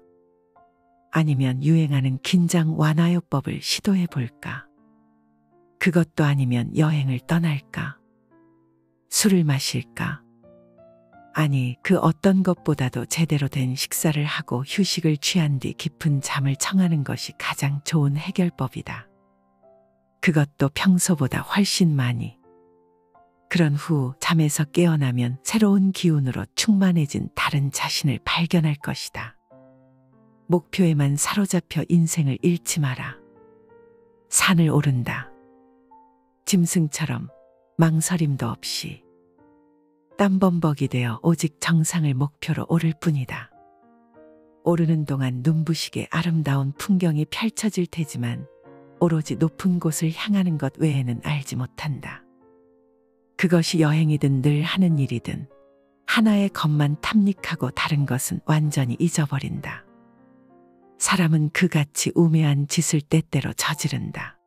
아니면 유행하는 긴장 완화요법을 시도해 볼까? 그것도 아니면 여행을 떠날까? 술을 마실까? 아니, 그 어떤 것보다도 제대로 된 식사를 하고 휴식을 취한 뒤 깊은 잠을 청하는 것이 가장 좋은 해결법이다. 그것도 평소보다 훨씬 많이. 그런 후 잠에서 깨어나면 새로운 기운으로 충만해진 다른 자신을 발견할 것이다. 목표에만 사로잡혀 인생을 잃지 마라. 산을 오른다. 짐승처럼 망설임도 없이 땀범벅이 되어 오직 정상을 목표로 오를 뿐이다. 오르는 동안 눈부시게 아름다운 풍경이 펼쳐질 테지만 오로지 높은 곳을 향하는 것 외에는 알지 못한다. 그것이 여행이든 늘 하는 일이든 하나의 것만 탐닉하고 다른 것은 완전히 잊어버린다. 사람은 그같이 우매한 짓을 때때로 저지른다.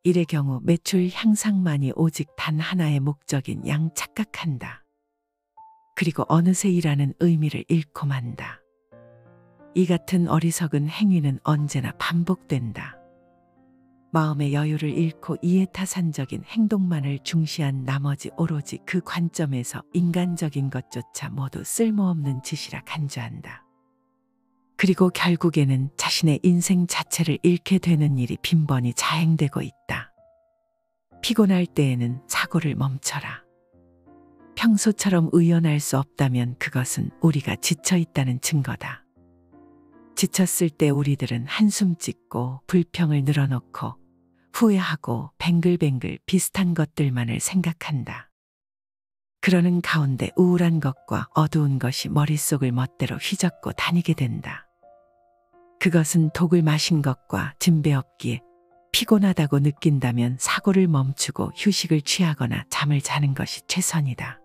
일의 경우 매출 향상만이 오직 단 하나의 목적인 양 착각한다. 그리고 어느새 일하는 의미를 잃고 만다. 이 같은 어리석은 행위는 언제나 반복된다. 마음의 여유를 잃고 이해타산적인 행동만을 중시한 나머지 오로지 그 관점에서 인간적인 것조차 모두 쓸모없는 짓이라 간주한다. 그리고 결국에는 자신의 인생 자체를 잃게 되는 일이 빈번히 자행되고 있다. 피곤할 때에는 사고를 멈춰라. 평소처럼 의연할 수 없다면 그것은 우리가 지쳐 있다는 증거다. 지쳤을 때 우리들은 한숨 짓고 불평을 늘어놓고 후회하고 뱅글뱅글 비슷한 것들만을 생각한다. 그러는 가운데 우울한 것과 어두운 것이 머릿속을 멋대로 휘젓고 다니게 된다. 그것은 독을 마신 것과 진배없기에 피곤하다고 느낀다면 사고를 멈추고 휴식을 취하거나 잠을 자는 것이 최선이다.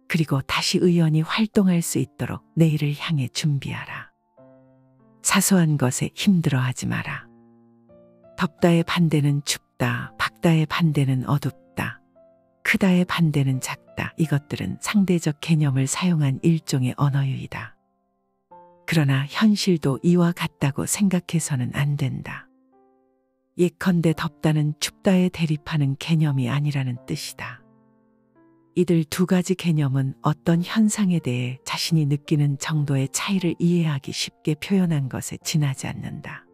그리고 다시 의연히 활동할 수 있도록 내일을 향해 준비하라. 사소한 것에 힘들어하지 마라. 덥다의 반대는 춥다, 밝다의 반대는 어둡다, 크다의 반대는 작다. 이것들은 상대적 개념을 사용한 일종의 언어유희다. 그러나 현실도 이와 같다고 생각해서는 안 된다. 예컨대 덥다는 춥다에 대립하는 개념이 아니라는 뜻이다. 이들 두 가지 개념은 어떤 현상에 대해 자신이 느끼는 정도의 차이를 이해하기 쉽게 표현한 것에 지나지 않는다.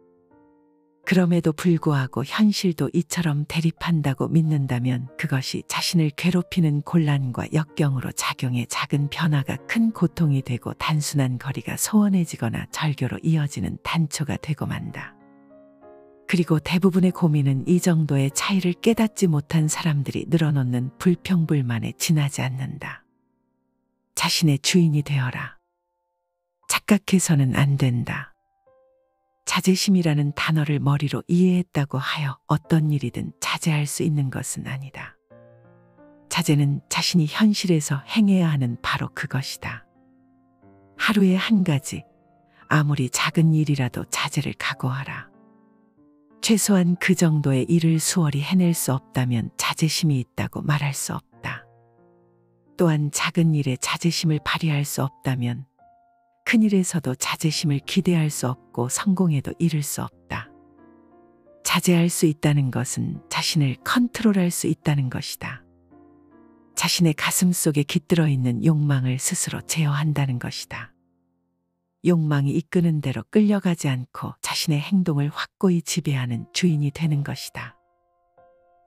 그럼에도 불구하고 현실도 이처럼 대립한다고 믿는다면 그것이 자신을 괴롭히는 곤란과 역경으로 작용해 작은 변화가 큰 고통이 되고 단순한 거리가 소원해지거나 절교로 이어지는 단초가 되고 만다. 그리고 대부분의 고민은 이 정도의 차이를 깨닫지 못한 사람들이 늘어놓는 불평불만에 지나지 않는다. 자신의 주인이 되어라. 착각해서는 안 된다. 자제심이라는 단어를 머리로 이해했다고 하여 어떤 일이든 자제할 수 있는 것은 아니다. 자제는 자신이 현실에서 행해야 하는 바로 그것이다. 하루에 한 가지, 아무리 작은 일이라도 자제를 각오하라. 최소한 그 정도의 일을 수월히 해낼 수 없다면 자제심이 있다고 말할 수 없다. 또한 작은 일에 자제심을 발휘할 수 없다면 큰 일에서도 자제심을 기대할 수 없고 성공에도 이를 수 없다. 자제할 수 있다는 것은 자신을 컨트롤할 수 있다는 것이다. 자신의 가슴 속에 깃들어 있는 욕망을 스스로 제어한다는 것이다. 욕망이 이끄는 대로 끌려가지 않고 자신의 행동을 확고히 지배하는 주인이 되는 것이다.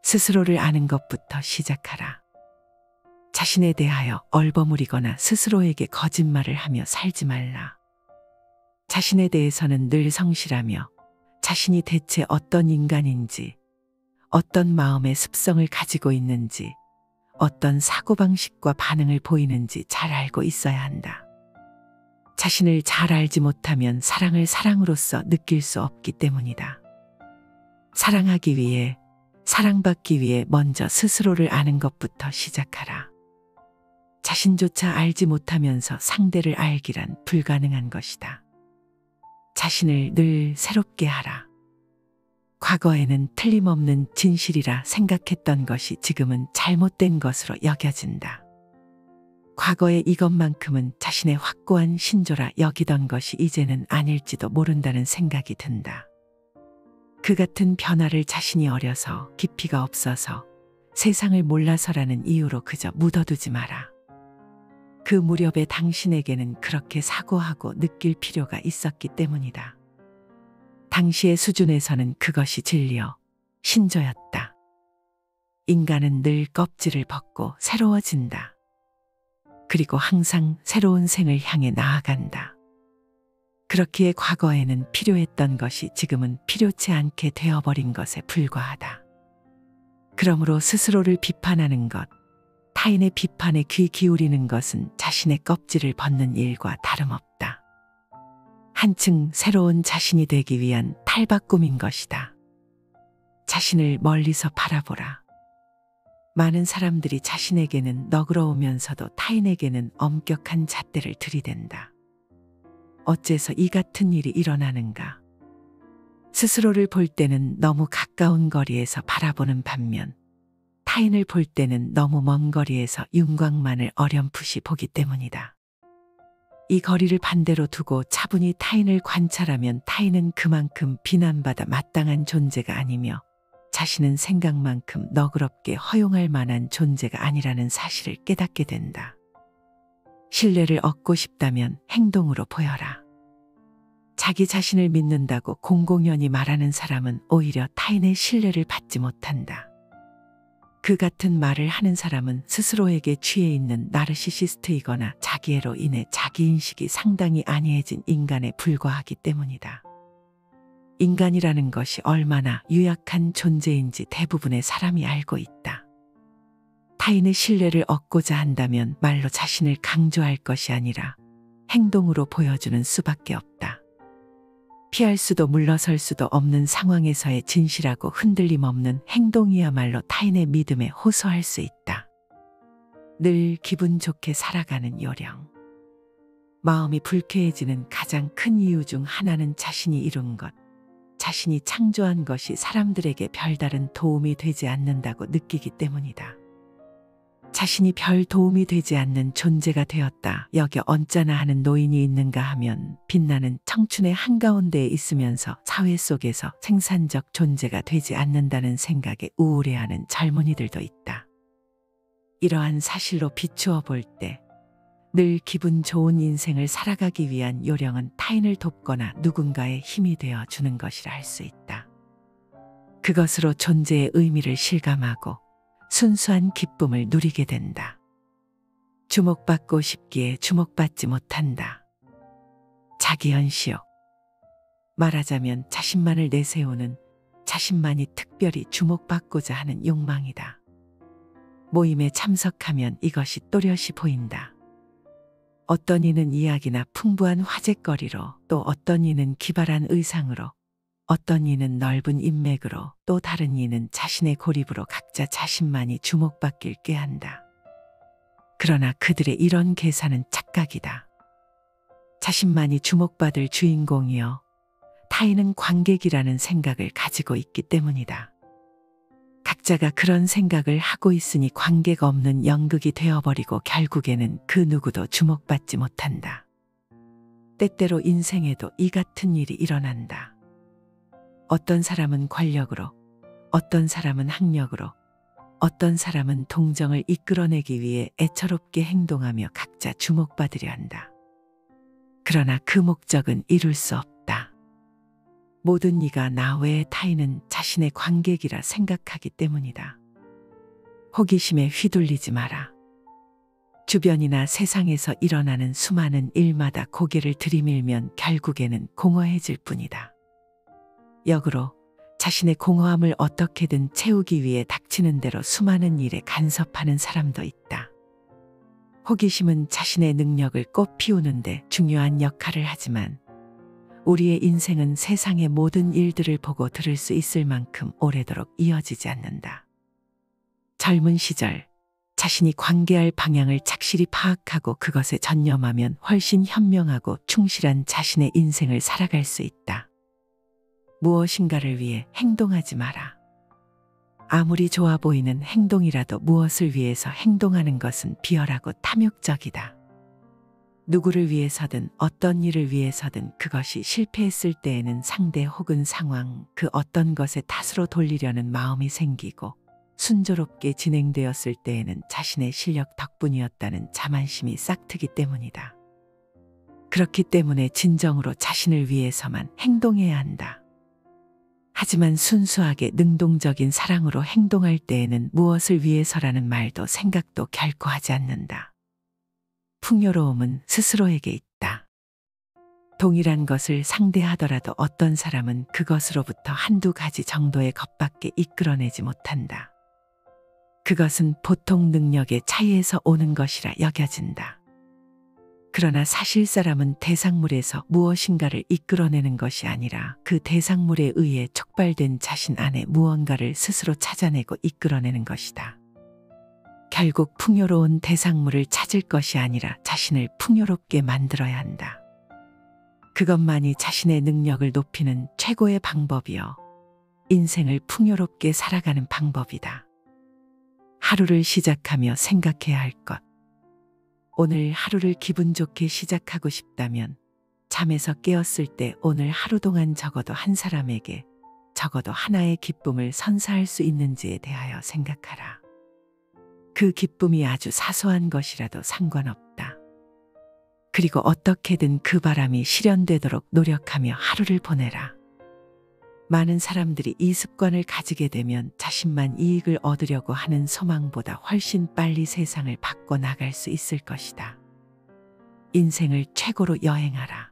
스스로를 아는 것부터 시작하라. 자신에 대하여 얼버무리거나 스스로에게 거짓말을 하며 살지 말라. 자신에 대해서는 늘 성실하며 자신이 대체 어떤 인간인지, 어떤 마음의 습성을 가지고 있는지, 어떤 사고방식과 반응을 보이는지 잘 알고 있어야 한다. 자신을 잘 알지 못하면 사랑을 사랑으로서 느낄 수 없기 때문이다. 사랑하기 위해, 사랑받기 위해 먼저 스스로를 아는 것부터 시작하라. 자신조차 알지 못하면서 상대를 알기란 불가능한 것이다. 자신을 늘 새롭게 하라. 과거에는 틀림없는 진실이라 생각했던 것이 지금은 잘못된 것으로 여겨진다. 과거의 이것만큼은 자신의 확고한 신조라 여기던 것이 이제는 아닐지도 모른다는 생각이 든다. 그 같은 변화를 자신이 어려서 깊이가 없어서 세상을 몰라서라는 이유로 그저 묻어두지 마라. 그 무렵에 당신에게는 그렇게 사고하고 느낄 필요가 있었기 때문이다. 당시의 수준에서는 그것이 진리요, 신조였다. 인간은 늘 껍질을 벗고 새로워진다. 그리고 항상 새로운 생을 향해 나아간다. 그렇기에 과거에는 필요했던 것이 지금은 필요치 않게 되어버린 것에 불과하다. 그러므로 스스로를 비판하는 것, 타인의 비판에 귀 기울이는 것은 자신의 껍질을 벗는 일과 다름없다. 한층 새로운 자신이 되기 위한 탈바꿈인 것이다. 자신을 멀리서 바라보라. 많은 사람들이 자신에게는 너그러우면서도 타인에게는 엄격한 잣대를 들이댄다. 어째서 이 같은 일이 일어나는가? 스스로를 볼 때는 너무 가까운 거리에서 바라보는 반면 타인을 볼 때는 너무 먼 거리에서 윤곽만을 어렴풋이 보기 때문이다. 이 거리를 반대로 두고 차분히 타인을 관찰하면 타인은 그만큼 비난받아 마땅한 존재가 아니며 자신은 생각만큼 너그럽게 허용할 만한 존재가 아니라는 사실을 깨닫게 된다. 신뢰를 얻고 싶다면 행동으로 보여라. 자기 자신을 믿는다고 공공연히 말하는 사람은 오히려 타인의 신뢰를 받지 못한다. 그 같은 말을 하는 사람은 스스로에게 취해 있는 나르시시스트이거나 자기애로 인해 자기인식이 상당히 안이해진 인간에 불과하기 때문이다. 인간이라는 것이 얼마나 유약한 존재인지 대부분의 사람이 알고 있다. 타인의 신뢰를 얻고자 한다면 말로 자신을 강조할 것이 아니라 행동으로 보여주는 수밖에 없다. 피할 수도 물러설 수도 없는 상황에서의 진실하고 흔들림 없는 행동이야말로 타인의 믿음에 호소할 수 있다. 늘 기분 좋게 살아가는 요령. 마음이 불쾌해지는 가장 큰 이유 중 하나는 자신이 이룬 것, 자신이 창조한 것이 사람들에게 별다른 도움이 되지 않는다고 느끼기 때문이다. 자신이 별 도움이 되지 않는 존재가 되었다 여겨 언짢아 하는 노인이 있는가 하면 빛나는 청춘의 한가운데에 있으면서 사회 속에서 생산적 존재가 되지 않는다는 생각에 우울해하는 젊은이들도 있다. 이러한 사실로 비추어 볼 때 늘 기분 좋은 인생을 살아가기 위한 요령은 타인을 돕거나 누군가의 힘이 되어 주는 것이라 할 수 있다. 그것으로 존재의 의미를 실감하고 순수한 기쁨을 누리게 된다. 주목받고 싶기에 주목받지 못한다. 자기현시요. 말하자면 자신만을 내세우는, 자신만이 특별히 주목받고자 하는 욕망이다. 모임에 참석하면 이것이 또렷이 보인다. 어떤 이는 이야기나 풍부한 화제거리로, 또 어떤 이는 기발한 의상으로, 어떤 이는 넓은 인맥으로, 또 다른 이는 자신의 고립으로 각자 자신만이 주목받길 꾀한다. 그러나 그들의 이런 계산은 착각이다. 자신만이 주목받을 주인공이여 타인은 관객이라는 생각을 가지고 있기 때문이다. 각자가 그런 생각을 하고 있으니 관계가 없는 연극이 되어버리고 결국에는 그 누구도 주목받지 못한다. 때때로 인생에도 이 같은 일이 일어난다. 어떤 사람은 권력으로, 어떤 사람은 학력으로, 어떤 사람은 동정을 이끌어내기 위해 애처롭게 행동하며 각자 주목받으려 한다. 그러나 그 목적은 이룰 수 없다. 모든 이가 나 외의 타인은 자신의 관객이라 생각하기 때문이다. 호기심에 휘둘리지 마라. 주변이나 세상에서 일어나는 수많은 일마다 고개를 들이밀면 결국에는 공허해질 뿐이다. 역으로 자신의 공허함을 어떻게든 채우기 위해 닥치는 대로 수많은 일에 간섭하는 사람도 있다. 호기심은 자신의 능력을 꽃 피우는데 중요한 역할을 하지만 우리의 인생은 세상의 모든 일들을 보고 들을 수 있을 만큼 오래도록 이어지지 않는다. 젊은 시절 자신이 관계할 방향을 착실히 파악하고 그것에 전념하면 훨씬 현명하고 충실한 자신의 인생을 살아갈 수 있다. 무엇인가를 위해 행동하지 마라. 아무리 좋아 보이는 행동이라도 무엇을 위해서 행동하는 것은 비열하고 탐욕적이다. 누구를 위해서든 어떤 일을 위해서든 그것이 실패했을 때에는 상대 혹은 상황 그 어떤 것의 탓으로 돌리려는 마음이 생기고 순조롭게 진행되었을 때에는 자신의 실력 덕분이었다는 자만심이 싹트기 때문이다. 그렇기 때문에 진정으로 자신을 위해서만 행동해야 한다. 하지만 순수하게 능동적인 사랑으로 행동할 때에는 무엇을 위해서라는 말도 생각도 결코 하지 않는다. 풍요로움은 스스로에게 있다. 동일한 것을 상대하더라도 어떤 사람은 그것으로부터 한두 가지 정도의 것밖에 이끌어내지 못한다. 그것은 보통 능력의 차이에서 오는 것이라 여겨진다. 그러나 사실 사람은 대상물에서 무엇인가를 이끌어내는 것이 아니라 그 대상물에 의해 촉발된 자신 안에 무언가를 스스로 찾아내고 이끌어내는 것이다. 결국 풍요로운 대상물을 찾을 것이 아니라 자신을 풍요롭게 만들어야 한다. 그것만이 자신의 능력을 높이는 최고의 방법이요. 인생을 풍요롭게 살아가는 방법이다. 하루를 시작하며 생각해야 할 것. 오늘 하루를 기분 좋게 시작하고 싶다면 잠에서 깨었을 때 오늘 하루 동안 적어도 한 사람에게 적어도 하나의 기쁨을 선사할 수 있는지에 대하여 생각하라. 그 기쁨이 아주 사소한 것이라도 상관없다. 그리고 어떻게든 그 바람이 실현되도록 노력하며 하루를 보내라. 많은 사람들이 이 습관을 가지게 되면 자신만 이익을 얻으려고 하는 소망보다 훨씬 빨리 세상을 바꿔 나갈 수 있을 것이다. 인생을 최고로 여행하라.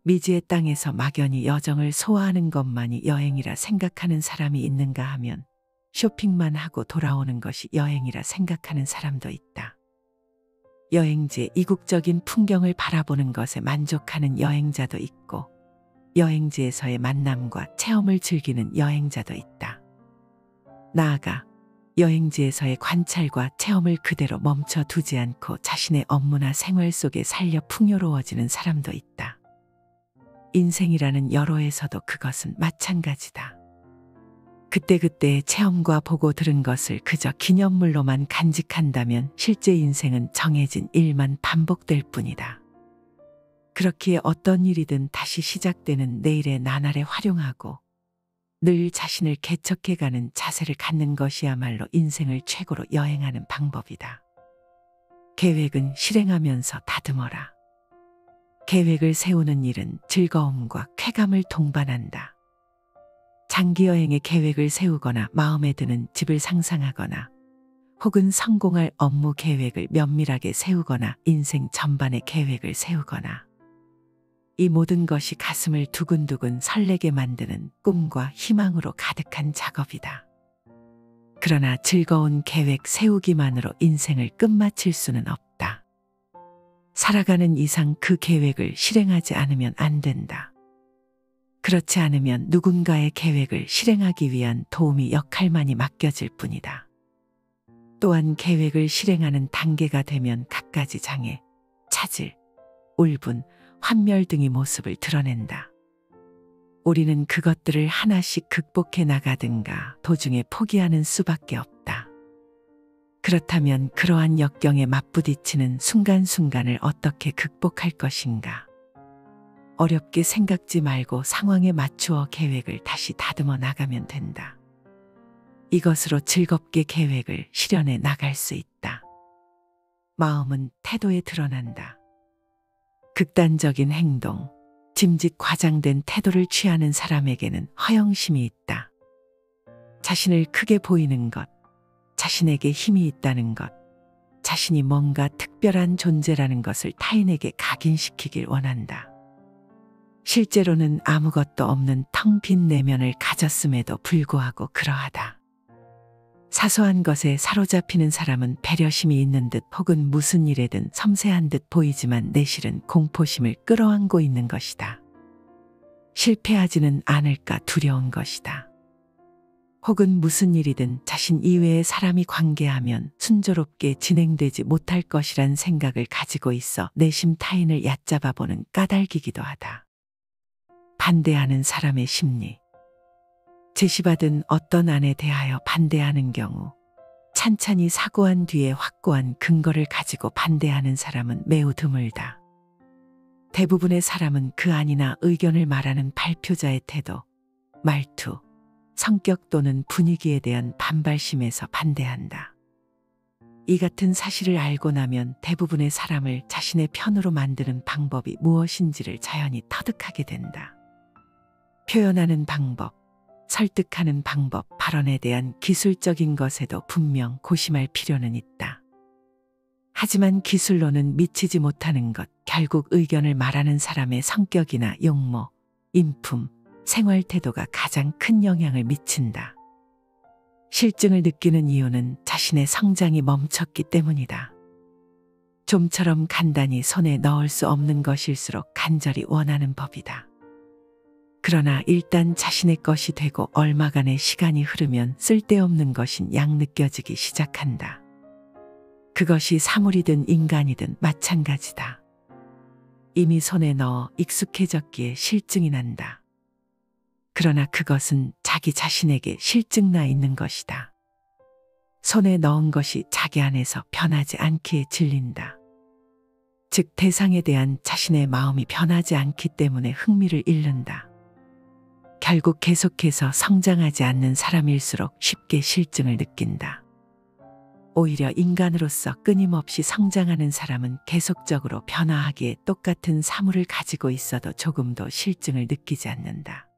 미지의 땅에서 막연히 여정을 소화하는 것만이 여행이라 생각하는 사람이 있는가 하면 쇼핑만 하고 돌아오는 것이 여행이라 생각하는 사람도 있다. 여행지의 이국적인 풍경을 바라보는 것에 만족하는 여행자도 있고 여행지에서의 만남과 체험을 즐기는 여행자도 있다. 나아가 여행지에서의 관찰과 체험을 그대로 멈춰두지 않고 자신의 업무나 생활 속에 살려 풍요로워지는 사람도 있다. 인생이라는 여로에서도 그것은 마찬가지다. 그때그때의 체험과 보고 들은 것을 그저 기념물로만 간직한다면 실제 인생은 정해진 일만 반복될 뿐이다. 그렇기에 어떤 일이든 다시 시작되는 내일의 나날에 활용하고 늘 자신을 개척해가는 자세를 갖는 것이야말로 인생을 최고로 여행하는 방법이다. 계획은 실행하면서 다듬어라. 계획을 세우는 일은 즐거움과 쾌감을 동반한다. 장기 여행의 계획을 세우거나 마음에 드는 집을 상상하거나 혹은 성공할 업무 계획을 면밀하게 세우거나 인생 전반의 계획을 세우거나 이 모든 것이 가슴을 두근두근 설레게 만드는 꿈과 희망으로 가득한 작업이다. 그러나 즐거운 계획 세우기만으로 인생을 끝마칠 수는 없다. 살아가는 이상 그 계획을 실행하지 않으면 안 된다. 그렇지 않으면 누군가의 계획을 실행하기 위한 도우미 역할만이 맡겨질 뿐이다. 또한 계획을 실행하는 단계가 되면 갖가지 장애, 차질, 울분, 환멸 등의 모습을 드러낸다. 우리는 그것들을 하나씩 극복해 나가든가 도중에 포기하는 수밖에 없다. 그렇다면 그러한 역경에 맞부딪히는 순간순간을 어떻게 극복할 것인가? 어렵게 생각지 말고 상황에 맞추어 계획을 다시 다듬어 나가면 된다. 이것으로 즐겁게 계획을 실현해 나갈 수 있다. 마음은 태도에 드러난다. 극단적인 행동, 짐짓 과장된 태도를 취하는 사람에게는 허영심이 있다. 자신을 크게 보이는 것, 자신에게 힘이 있다는 것, 자신이 뭔가 특별한 존재라는 것을 타인에게 각인시키길 원한다. 실제로는 아무것도 없는 텅 빈 내면을 가졌음에도 불구하고 그러하다. 사소한 것에 사로잡히는 사람은 배려심이 있는 듯 혹은 무슨 일에든 섬세한 듯 보이지만 내실은 공포심을 끌어안고 있는 것이다. 실패하지는 않을까 두려운 것이다. 혹은 무슨 일이든 자신 이외의 사람이 관계하면 순조롭게 진행되지 못할 것이란 생각을 가지고 있어 내심 타인을 얕잡아보는 까닭이기도 하다. 반대하는 사람의 심리. 제시받은 어떤 안에 대하여 반대하는 경우 찬찬히 사고한 뒤에 확고한 근거를 가지고 반대하는 사람은 매우 드물다. 대부분의 사람은 그 안이나 의견을 말하는 발표자의 태도, 말투, 성격 또는 분위기에 대한 반발심에서 반대한다. 이 같은 사실을 알고 나면 대부분의 사람을 자신의 편으로 만드는 방법이 무엇인지를 자연히 터득하게 된다. 표현하는 방법, 설득하는 방법, 발언에 대한 기술적인 것에도 분명 고심할 필요는 있다. 하지만 기술로는 미치지 못하는 것, 결국 의견을 말하는 사람의 성격이나 용모, 인품, 생활 태도가 가장 큰 영향을 미친다. 실증을 느끼는 이유는 자신의 성장이 멈췄기 때문이다. 좀처럼 간단히 손에 넣을 수 없는 것일수록 간절히 원하는 법이다. 그러나 일단 자신의 것이 되고 얼마간의 시간이 흐르면 쓸데없는 것인 양 느껴지기 시작한다. 그것이 사물이든 인간이든 마찬가지다. 이미 손에 넣어 익숙해졌기에 실증이 난다. 그러나 그것은 자기 자신에게 실증나 있는 것이다. 손에 넣은 것이 자기 안에서 변하지 않기에 질린다. 즉 대상에 대한 자신의 마음이 변하지 않기 때문에 흥미를 잃는다. 결국 계속해서 성장하지 않는 사람일수록 쉽게 실증을 느낀다. 오히려 인간으로서 끊임없이 성장하는 사람은 계속적으로 변화하기에 똑같은 사물을 가지고 있어도 조금도 실증을 느끼지 않는다.